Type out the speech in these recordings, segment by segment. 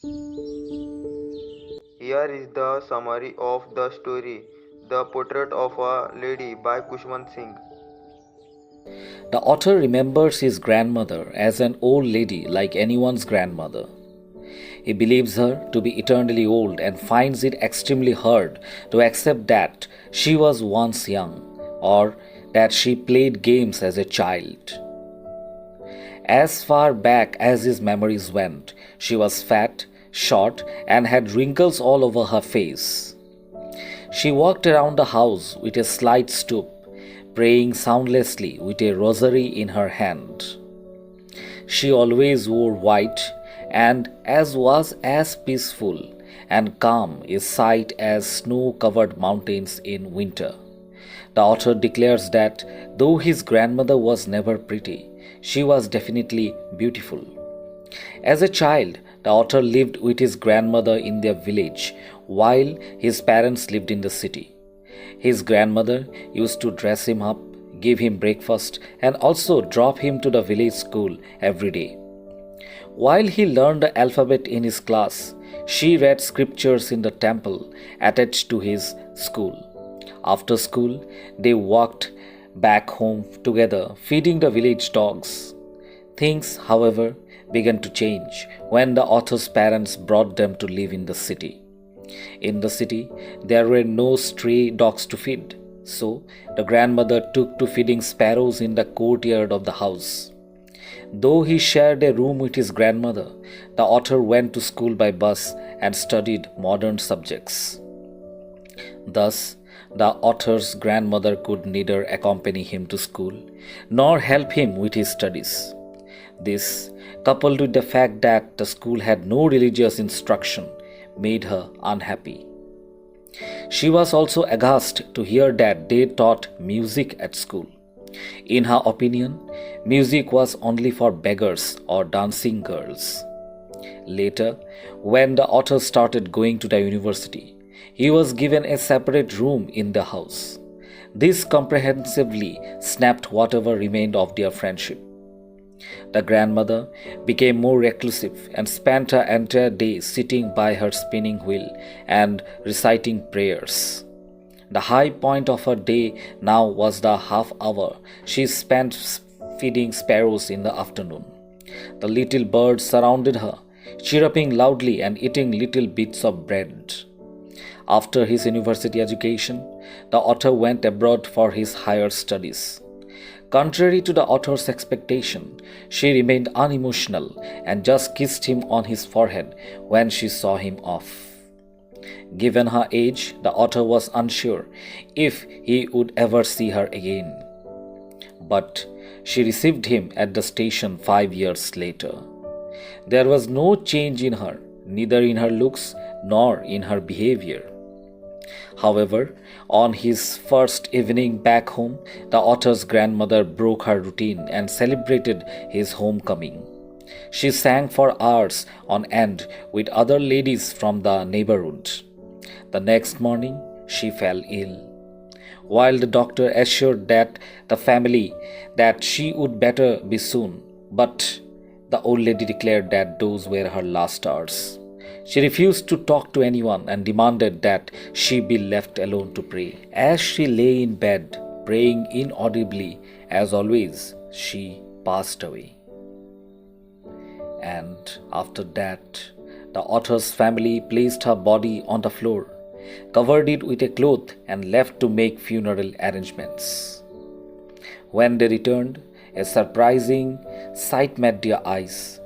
Here is the summary of the story The Portrait of a Lady by Kushwant Singh. The author remembers his grandmother as an old lady like anyone's grandmother. He believes her to be eternally old and finds it extremely hard to accept that she was once young or that she played games as a child. As far back as his memories went, she was fat, short, and had wrinkles all over her face. She walked around the house with a slight stoop, praying soundlessly with a rosary in her hand. She always wore white and as was as peaceful and calm a sight as snow-covered mountains in winter. The author declares that though his grandmother was never pretty, she was definitely beautiful. As a child, the author lived with his grandmother in their village while his parents lived in the city. His grandmother used to dress him up, give him breakfast, and also drop him to the village school every day. While he learned the alphabet in his class, she read scriptures in the temple attached to his school. After school, they walked back home together, feeding the village dogs. Things, however, began to change when the author's parents brought them to live in the city. In the city, there were no stray dogs to feed, so the grandmother took to feeding sparrows in the courtyard of the house. Though he shared a room with his grandmother, the author went to school by bus and studied modern subjects. Thus, the author's grandmother could neither accompany him to school nor help him with his studies. This, coupled with the fact that the school had no religious instruction, made her unhappy. She was also aghast to hear that they taught music at school. In her opinion, music was only for beggars or dancing girls. Later, when the author started going to the university, he was given a separate room in the house. This comprehensively snapped whatever remained of their friendship. The grandmother became more reclusive and spent her entire day sitting by her spinning wheel and reciting prayers. The high point of her day now was the half hour she spent feeding sparrows in the afternoon. The little birds surrounded her, chirruping loudly and eating little bits of bread. After his university education, the author went abroad for his higher studies. Contrary to the author's expectation, she remained unemotional and just kissed him on his forehead when she saw him off. Given her age, the author was unsure if he would ever see her again. But she received him at the station 5 years later. There was no change in her, neither in her looks nor in her behavior. However, on his first evening back home, the author's grandmother broke her routine and celebrated his homecoming. She sang for hours on end with other ladies from the neighborhood. The next morning, she fell ill. While the doctor assured the family that she would better be soon, but the old lady declared that those were her last hours. She refused to talk to anyone and demanded that she be left alone to pray. As she lay in bed, praying inaudibly as always, she passed away. And after that, the author's family placed her body on the floor, covered it with a cloth, and left to make funeral arrangements. When they returned, a surprising sight met their eyes.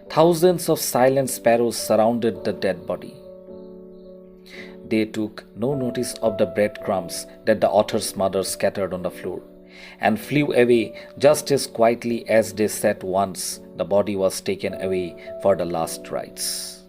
Thousands of silent sparrows surrounded the dead body. They took no notice of the breadcrumbs that the author's mother scattered on the floor and flew away just as quietly as they sat once the body was taken away for the last rites.